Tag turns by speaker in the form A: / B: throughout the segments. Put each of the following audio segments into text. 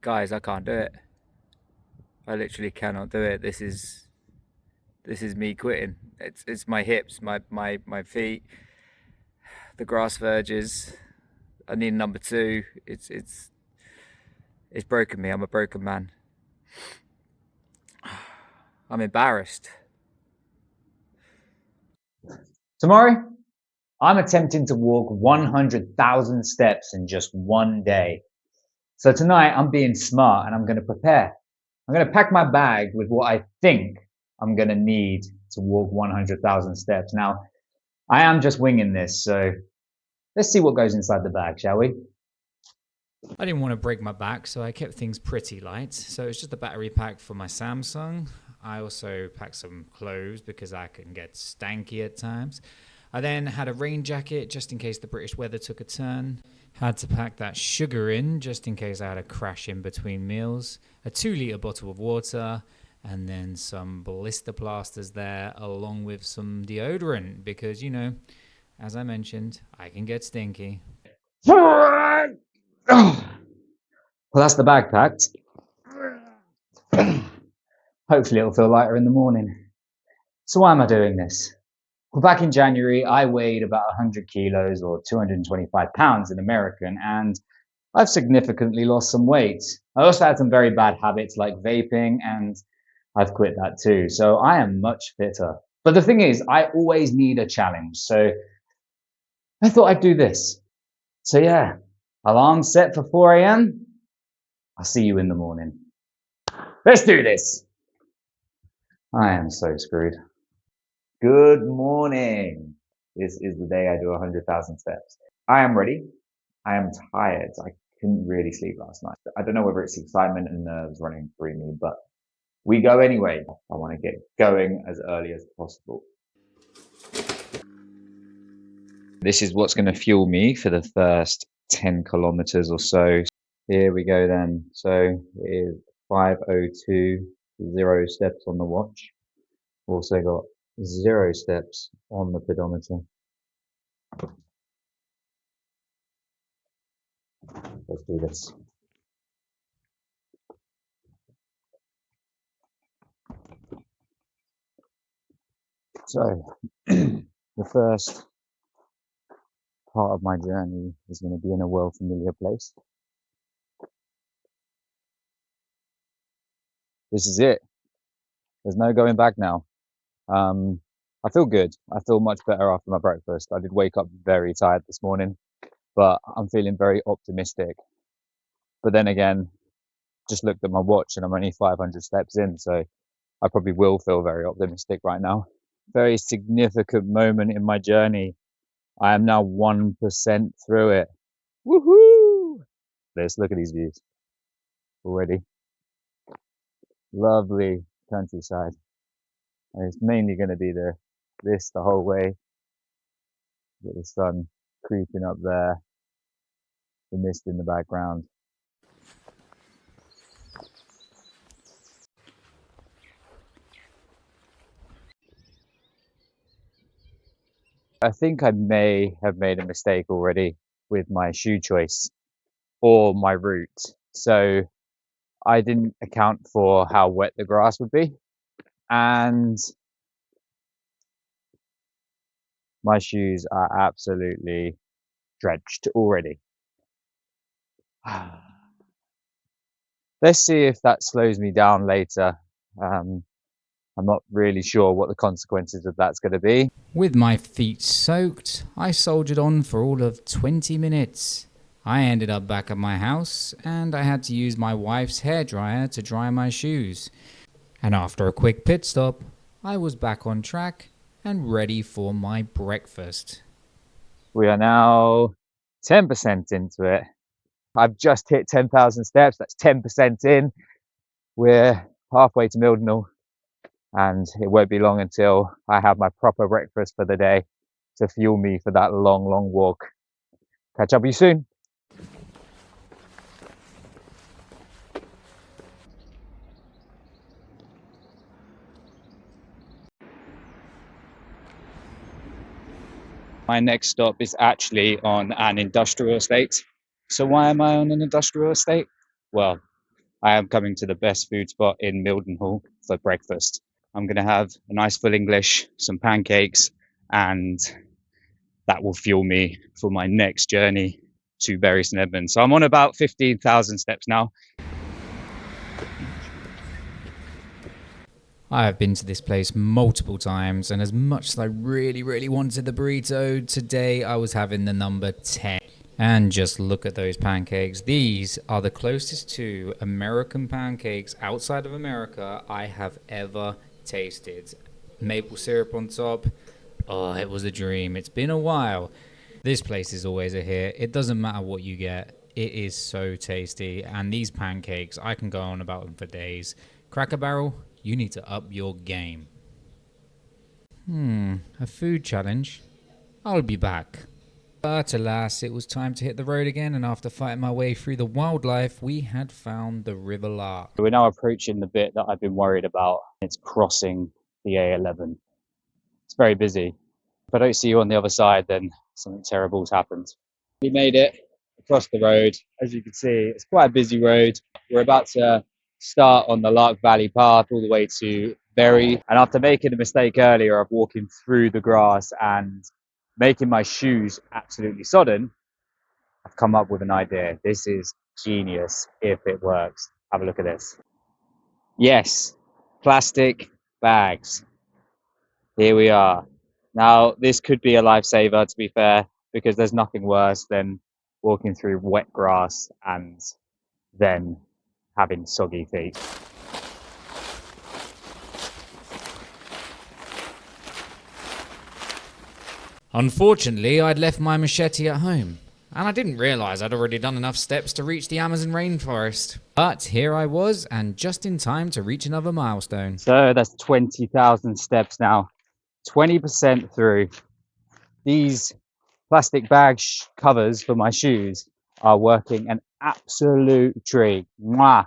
A: Guys, I can't do it. I literally cannot do it. This is me quitting. It's my hips, my feet, the grass verges. I need number two. It's broken me. I'm a broken man. I'm embarrassed.
B: Tomorrow, I'm attempting to walk 100,000 steps in just one day. So tonight, I'm being smart and I'm going to prepare. I'm going to pack my bag with what I think I'm going to need to walk 100,000 steps. Now, I am just winging this, so let's see what goes inside the bag, shall we?
C: I didn't want to break my back, so I kept things pretty light. So it's just a battery pack for my Samsung. I also packed some clothes because I can get stanky at times. I then had a rain jacket just in case the British weather took a turn. Had to pack that sugar in just in case I had a crash in between meals. A 2-litre bottle of water, and then some blister plasters there, along with some deodorant because, you know, as I mentioned, I can get stinky.
B: Well, that's the bag packed. Hopefully it'll feel lighter in the morning. So why am I doing this? Well, back in January, I weighed about 100 kilos or 225 pounds in American, and I've significantly lost some weight. I also had some very bad habits like vaping, and I've quit that too. So I am much fitter. But the thing is, I always need a challenge. So I thought I'd do this. So yeah, alarm set for 4 a.m. I'll see you in the morning. Let's do this. I am so screwed. Good morning. This is the day I do 100,000 steps. I am ready. I am tired. I couldn't really sleep last night. I don't know whether it's excitement and nerves running through me, but we go anyway. I want to get going as early as possible. This is what's going to fuel me for the first 10 kilometers or so. Here we go then. So it is 5:02, 0 steps on the watch. Also got 0 steps on the pedometer. Let's do this. So the first part of my journey is going to be in a well-familiar place. This is it. There's no going back now. I feel good. I feel much better after my breakfast. I did wake up very tired this morning, but I'm feeling very optimistic. But then again, just looked at my watch and I'm only 500 steps in, so I probably will feel very optimistic right now. Very significant moment in my journey. I am now 1% through it. Woohoo! Let's look at these views already. Lovely countryside. And it's mainly going to be this the whole way. Get the sun creeping up there, the mist in the background. I think I may have made a mistake already with my shoe choice or my route. So I didn't account for how wet the grass would be. And my shoes are absolutely drenched already. Let's see if that slows me down later. I'm not really sure what the consequences of that's going to be.
C: With my feet soaked, I soldiered on for all of 20 minutes. I ended up back at my house and I had to use my wife's hairdryer to dry my shoes. And after a quick pit stop, I was back on track and ready for my breakfast.
B: We are now 10% into it. I've just hit 10,000 steps. That's 10% in. We're halfway to Mildenhall, and it won't be long until I have my proper breakfast for the day to fuel me for that long, long walk. Catch up with you soon. My next stop is actually on an industrial estate. So why am I on an industrial estate? Well, I am coming to the best food spot in Mildenhall for breakfast. I'm going to have a nice full English, some pancakes, and that will fuel me for my next journey to Bury St Edmunds. So I'm on about 15,000 steps now.
C: I have been to this place multiple times, and as much as I really wanted the burrito, today I was having the number 10. And just look at those pancakes. These are the closest to American pancakes outside of America I have ever tasted. Maple syrup on top. Oh, it was a dream. It's been a while. This place is always a hit. It doesn't matter what you get. It is so tasty. And these pancakes, I can go on about them for days. Cracker Barrel, you need to up your game. A food challenge? I'll be back. But alas, it was time to hit the road again, and after fighting my way through the wildlife, we had found the River Lark.
B: We're now approaching the bit that I've been worried about. It's crossing the A11. It's very busy. If I don't see you on the other side, then something terrible's happened. We made it across the road. As you can see, it's quite a busy road. We're about to start on the Lark Valley path all the way to Bury. And after making a mistake earlier of walking through the grass and making my shoes absolutely sodden, I've come up with an idea. This is genius if it works. Have a look at this. Yes, plastic bags. Here we are. Now, this could be a lifesaver, to be fair, because there's nothing worse than walking through wet grass and then having soggy feet.
C: Unfortunately, I'd left my machete at home, and I didn't realise I'd already done enough steps to reach the Amazon rainforest. But here I was, and just in time to reach another milestone.
B: So that's 20,000 steps now, 20% through. These plastic bag covers for my shoes are working an absolute treat. Mwah.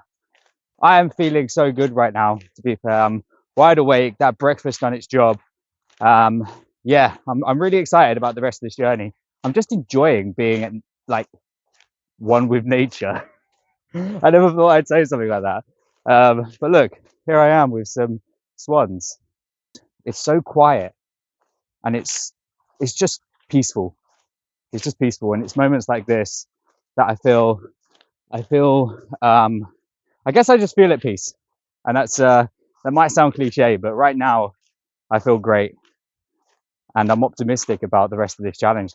B: I am feeling so good right now, to be fair. I'm wide awake. That breakfast done its job. Yeah, I'm really excited about the rest of this journey. I'm just enjoying being like one with nature. I never thought I'd say something like that. But look, here I am with some swans. It's so quiet, and it's just peaceful. It's just peaceful, and it's moments like this that I feel. I guess I just feel at peace, and that might sound cliche, but right now I feel great. And I'm optimistic about the rest of this challenge.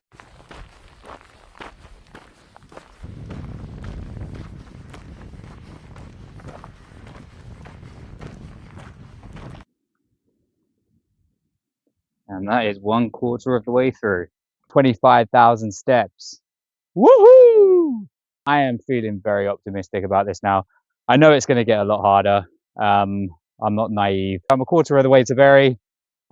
B: And that is 1/4 of the way through. 25,000 steps. Woohoo! I am feeling very optimistic about this now. I know it's going to get a lot harder. I'm not naive. I'm 1/4 of the way to Bury.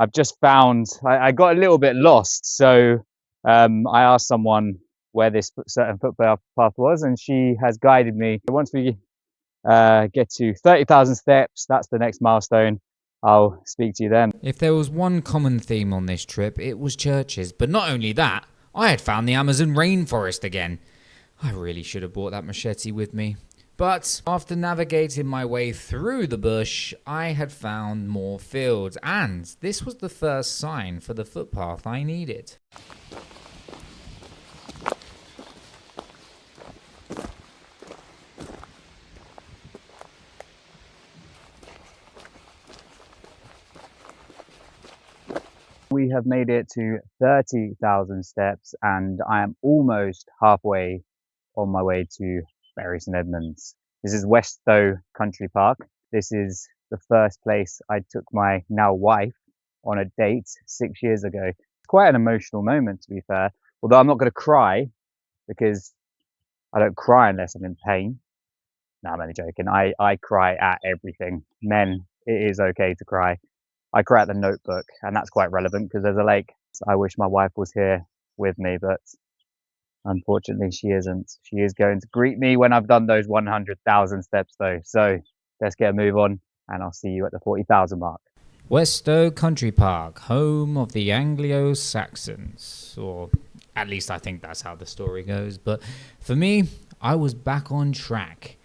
B: I've just found, I got a little bit lost. So I asked someone where this certain footpath was, and she has guided me. Once we get to 30,000 steps, that's the next milestone. I'll speak to you then.
C: If there was one common theme on this trip, it was churches. But not only that, I had found the Amazon rainforest again. I really should have brought that machete with me. But after navigating my way through the bush, I had found more fields, and this was the first sign for the footpath I needed.
B: We have made it to 30,000 steps, and I am almost halfway on my way to Bury St Edmunds. This is Weststow Country Park. This is the first place I took my now wife on a date 6 years ago. It's quite an emotional moment, to be fair, although I'm not going to cry because I don't cry unless I'm in pain. No, I'm only joking. I cry at everything. Men, it is okay to cry. I cry at the Notebook, and that's quite relevant because there's a lake. I wish my wife was here with me, but unfortunately she isn't. She is going to greet me when I've done those 100,000 steps though. So let's get a move on, and I'll see you at the 40,000 mark.
C: Weststow Country Park, home of the Anglo-Saxons, or at least I think that's how the story goes. But for me, I was back on track.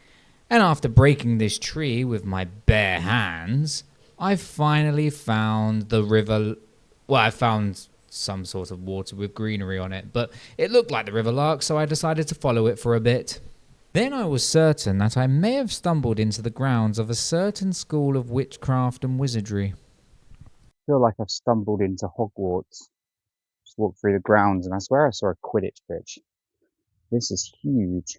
C: And after breaking this tree with my bare hands, I finally found the river. Well, I found some sort of water with greenery on it, but it looked like the River Lark, so I decided to follow it for a bit. Then I was certain that I may have stumbled into the grounds of a certain school of witchcraft and wizardry.
B: I feel like I've stumbled into Hogwarts. Just walked through the grounds and I swear I saw a Quidditch pitch. This is huge.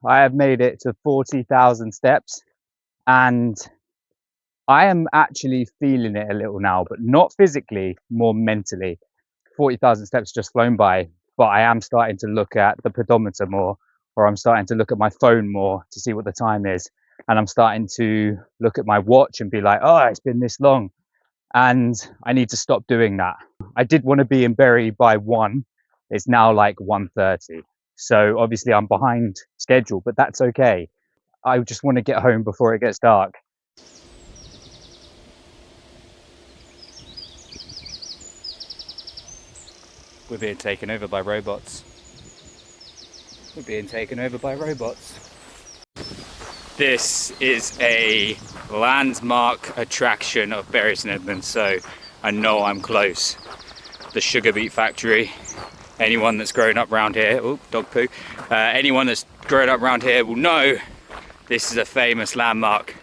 B: I have made it to 40,000 steps and I am actually feeling it a little now, but not physically, more mentally. 40,000 steps just flown by, but I am starting to look at the pedometer more, or I'm starting to look at my phone more to see what the time is. And I'm starting to look at my watch and be like, oh, it's been this long. And I need to stop doing that. I did want to be in Bury by 1. It's now like 1:30. So obviously I'm behind schedule, but that's okay. I just want to get home before it gets dark.
A: We're being taken over by robots. We're being taken over by robots. This is a landmark attraction of Bury St Edmunds, so I know I'm close. The sugar beet factory. Anyone that's grown up around here, oh, dog poo. Anyone that's grown up around here will know this is a famous landmark.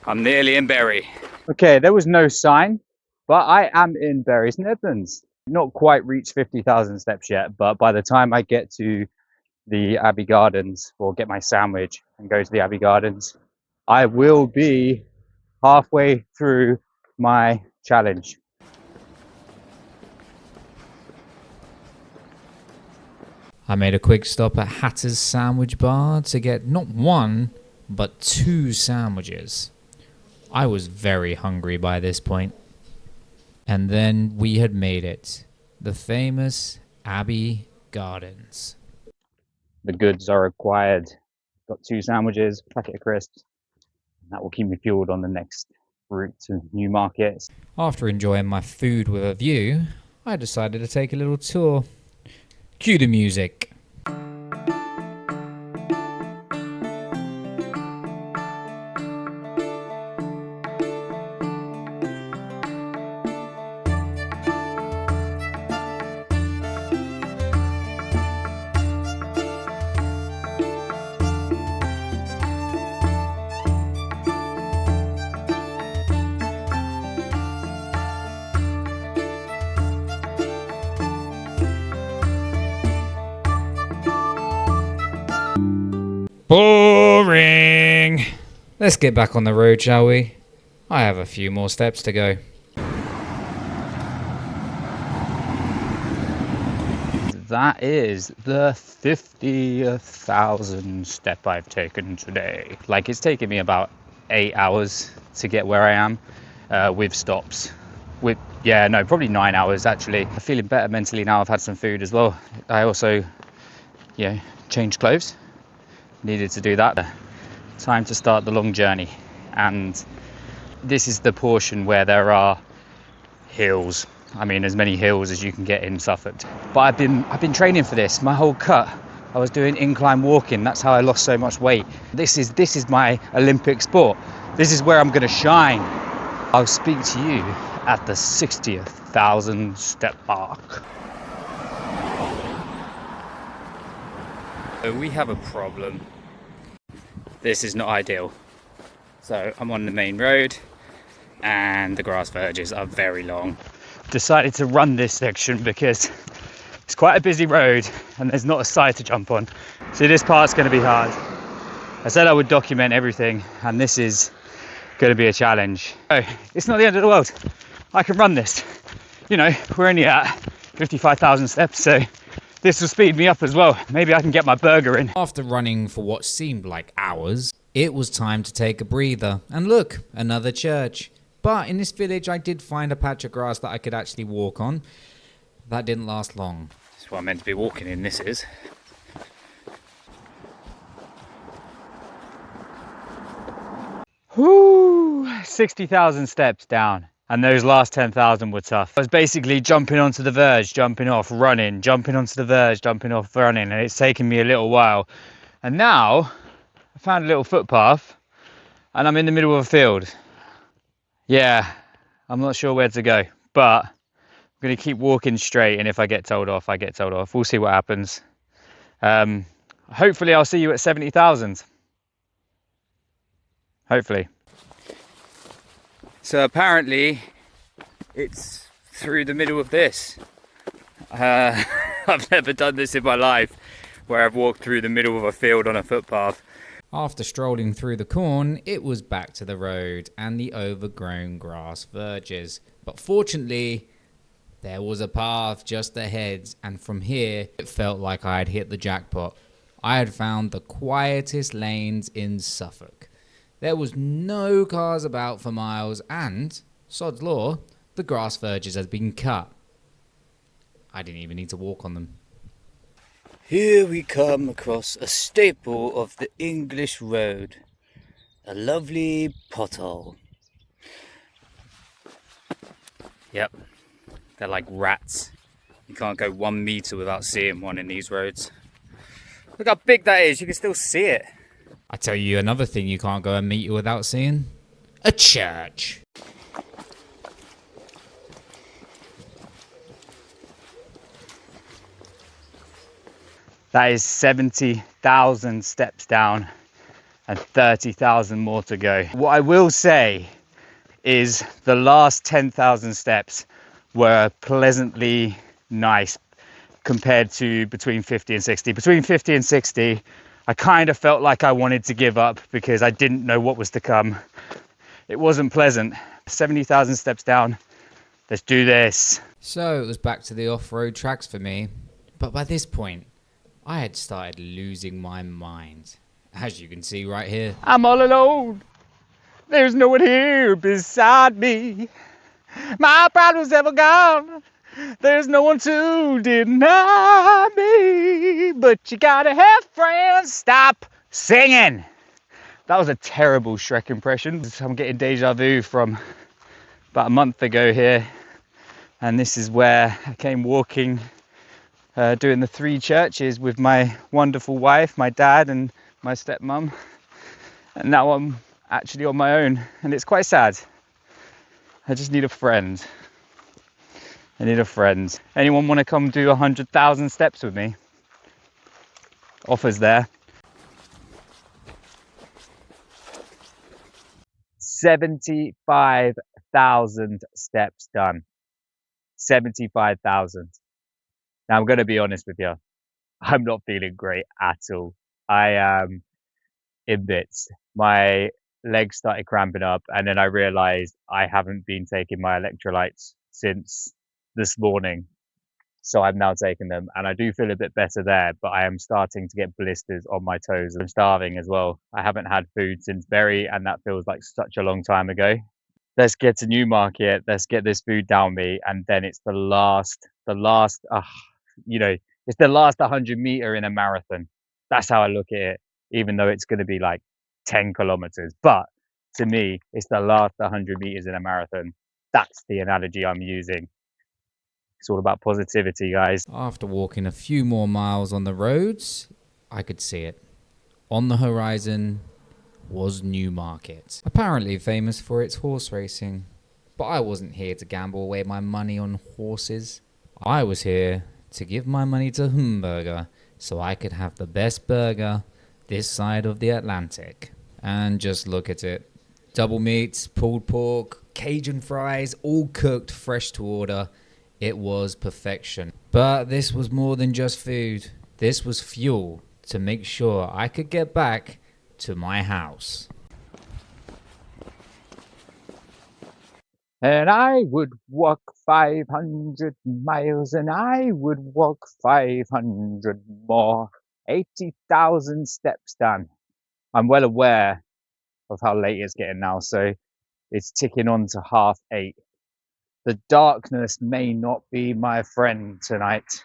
A: I'm nearly in Bury.
B: Okay, there was no sign, but I am in Bury St Edmunds. Not quite reached 50,000 steps yet, but by the time I get to the Abbey Gardens or get my sandwich and go to the Abbey Gardens, I will be halfway through my challenge.
C: I made a quick stop at Hatter's Sandwich Bar to get not one, but 2 sandwiches. I was very hungry by this point. And then we had made it. The famous Abbey Gardens.
B: The goods are required. Got 2 sandwiches, packet of crisps. That will keep me fueled on the next route to Newmarket.
C: After enjoying my food with a view, I decided to take a little tour. Cue the music. Boring! Let's get back on the road, shall we? I have a few more steps to go.
B: That is the 50,000 step I've taken today. Like, it's taken me about 8 hours to get where I am, with stops. Probably 9 hours actually. I'm feeling better mentally now. I've had some food as well. I also, changed clothes. Needed to do that. Time to start the long journey, and this is the portion where there are hills. I mean, as many hills as you can get in Suffolk. But I've been training for this. My whole cut, I was doing incline walking. That's how I lost so much weight. This is my Olympic sport. This is where I'm going to shine. I'll speak to you at the 60,000 step mark.
A: So we have a problem. This is not ideal. So I'm on the main road and the grass verges are very long.
B: Decided to run this section because it's quite a busy road and there's not a side to jump on. So this part's going to be hard. I said I would document everything, and this is going to be a challenge. Oh, it's not the end of the world. I can run this. We're only at 55,000 steps, so this will speed me up as well. Maybe I can get my burger in.
C: After running for what seemed like hours, it was time to take a breather. And look, another church. But in this village, I did find a patch of grass that I could actually walk on. That didn't last long.
A: That's what I'm meant to be walking in, this is.
B: Whoo! 60,000 steps down. And those last 10,000 were tough. I was basically jumping onto the verge, jumping off, running, jumping onto the verge, jumping off, running, and it's taken me a little while. And now I found a little footpath and I'm in the middle of a field. Yeah, I'm not sure where to go, but I'm gonna keep walking straight, and if I get told off, I get told off. We'll see what happens. Hopefully I'll see you at 70,000. Hopefully.
A: So apparently it's through the middle of this. I've never done this in my life, where I've walked through the middle of a field on a footpath.
C: After strolling through the corn, it was back to the road and the overgrown grass verges. But fortunately, there was a path just ahead, and from here, it felt like I had hit the jackpot. I had found the quietest lanes in Suffolk. There was no cars about for miles, and, sod's law, the grass verges had been cut. I didn't even need to walk on them.
A: Here we come across a staple of the English road, a lovely pothole. Yep, they're like rats. You can't go 1 meter without seeing one in these roads. Look how big that is, you can still see it.
C: I tell you another thing you can't go a meter without seeing. A church.
B: That is 70,000 steps down and 30,000 more to go. What I will say is the last 10,000 steps were pleasantly nice compared to between 50 and 60. Between 50 and 60, I kind of felt like I wanted to give up because I didn't know what was to come. It wasn't pleasant. 70,000 steps down. Let's do this.
C: So it was back to the off-road tracks for me. But by this point, I had started losing my mind. As you can see right here.
B: I'm all alone. There's no one here beside me. My problem's ever gone. There's no one to deny me. But you gotta have friends. Stop singing. That was a terrible Shrek impression. I'm getting deja vu from about a month ago here. And this is where I came walking, doing the 3 churches with my wonderful wife, my dad and my stepmom. And now I'm actually on my own, and it's quite sad. I just need a friend. I need a friend. Anyone want to come do 100,000 steps with me? Offers there. 75,000 steps done. 75,000. Now I'm going to be honest with you. I'm not feeling great at all. I am in bits. My legs started cramping up, and then I realized I haven't been taking my electrolytes since this morning. So I'm now taking them, and I do feel a bit better there, but I am starting to get blisters on my toes. I'm starving as well. I haven't had food since berry, and that feels like such a long time ago. Let's get to Newmarket. Let's get this food down me, and then it's the last, it's the last 100 meter in a marathon. That's how I look at it, even though it's going to be like 10 kilometers. But to me, it's the last 100 meters in a marathon. That's the analogy I'm using. It's all about positivity, guys.
C: After walking a few more miles on the roads, I could see it. On the horizon was Newmarket, apparently famous for its horse racing. But I wasn't here to gamble away my money on horses. I was here to give my money to Hamburger so I could have the best burger this side of the Atlantic. And just look at it. Double meat, pulled pork, Cajun fries, all cooked fresh to order. It was perfection. But this was more than just food. This was fuel to make sure I could get back to my house.
B: And I would walk 500 miles, and I would walk 500 more. 80,000 steps done. I'm well aware of how late it's getting now, so it's ticking on to 8:30. The darkness may not be my friend tonight.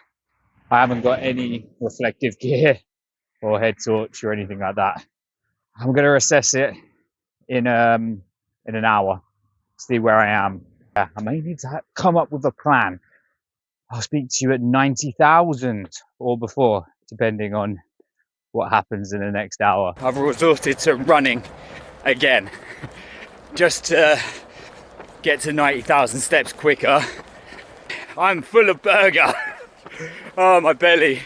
B: I haven't got any reflective gear or head torch or anything like that. I'm going to assess it in an hour, see where I am. I may need to come up with a plan. I'll speak to you at 90,000 or before, depending on what happens in the next hour.
A: I've resorted to running again, just to get to 90,000 steps quicker. I'm full of burger. Oh, my belly.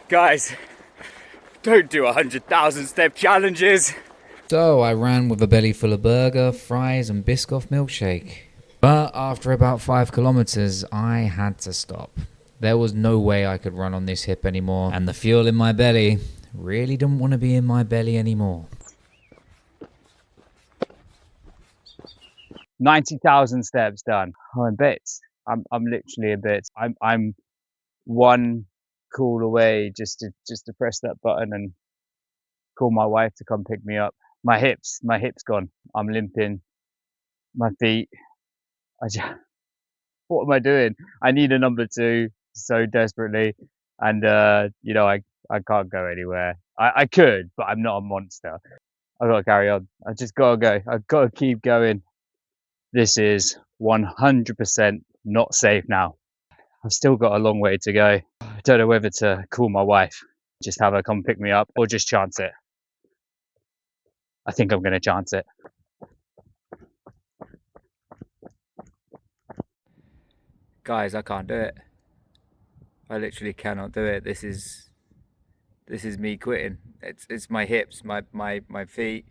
A: Guys, don't do 100,000 step challenges.
C: So I ran with a belly full of burger, fries and Biscoff milkshake. But after about 5 kilometers, I had to stop. There was no way I could run on this hip anymore, and the fuel in my belly really didn't want to be in my belly anymore.
B: 90,000 steps done. I'm a bit. I'm literally a bit. I'm one call away just to press that button and call my wife to come pick me up. My hips gone. I'm limping. My feet. What am I doing? I need a number 2 so desperately, and I can't go anywhere. I could, but I'm not a monster. I gotta carry on. I just gotta go. I've gotta keep going. This is 100% not safe now. I've still got a long way to go. I don't know whether to call my wife, just have her come pick me up, or just chance it. I think I'm gonna chance it.
A: Guys, I can't do it. I literally cannot do it. This is me quitting. It's my hips, my feet,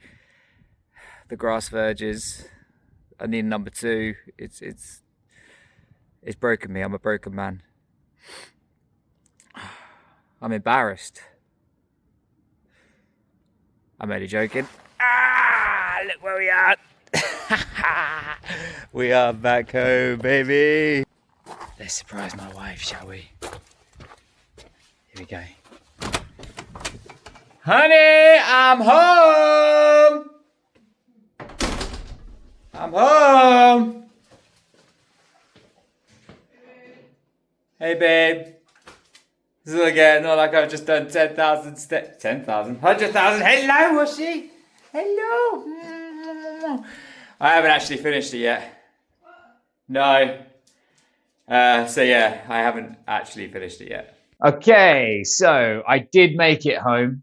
A: the grass verges. I need number 2. It's broken me. I'm a broken man. I'm embarrassed. I'm only joking. Look where we are. We are back home, baby. Let's surprise my wife, shall we? Here we go. Honey, I'm home. I'm home. Hey, babe. Look again, not like I've just done 10,000 steps. 10,000? 100,000. Hello, Washi. Hello. I haven't actually finished it yet. No. So yeah, I haven't actually finished it yet.
B: Okay, so I did make it home,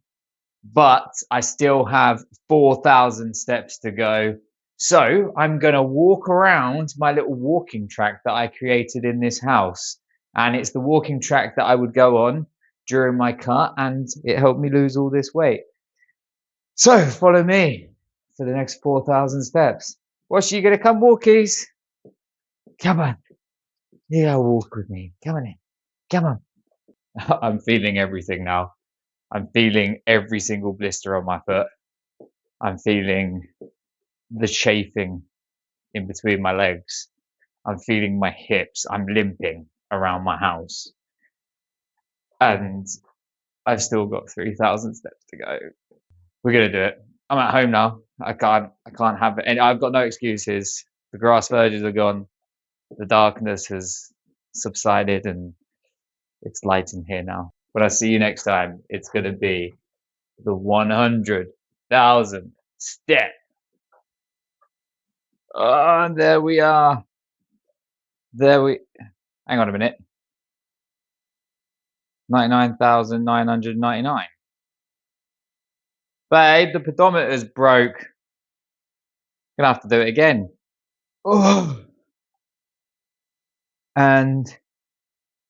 B: but I still have 4,000 steps to go. So I'm gonna walk around my little walking track that I created in this house. And it's the walking track that I would go on during my cut, and it helped me lose all this weight. So follow me for the next 4,000 steps. What's you gonna come walkies? Come on. You gotta walk with me. Come on in. Come on. I'm feeling everything now. I'm feeling every single blister on my foot. I'm feeling the chafing in between my legs. I'm feeling my hips. I'm limping around my house. And I've still got 3,000 steps to go. We're gonna do it. I'm at home now. I can't have it. And I've got no excuses. The grass verges are gone. The darkness has subsided and it's light in here now. When I see you next time, it's gonna be the 100,000 step. Oh, there we are. Hang on a minute. 99,999. Babe, the pedometer's broke. Gonna have to do it again. Oh. And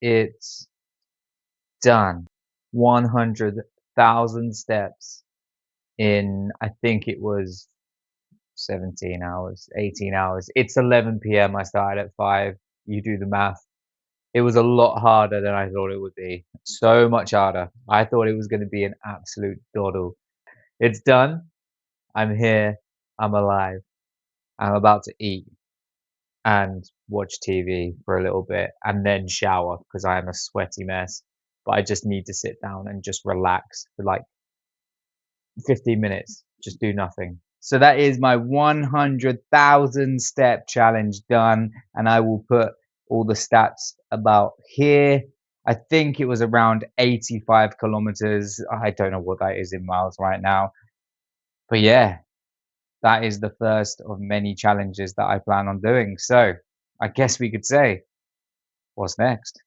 B: it's done. 100,000 steps in, I think it was 17 hours, 18 hours. It's 11 p.m. I started at 5. You do the math. It was a lot harder than I thought it would be. So much harder. I thought it was going to be an absolute doddle. It's done. I'm here. I'm alive. I'm about to eat and watch TV for a little bit and then shower because I am a sweaty mess. But I just need to sit down and just relax for like 15 minutes. Just do nothing. So that is my 100,000 step challenge done. And I will put all the stats about here. I think it was around 85 kilometers. I don't know what that is in miles right now. But yeah, that is the first of many challenges that I plan on doing. So I guess we could say, what's next?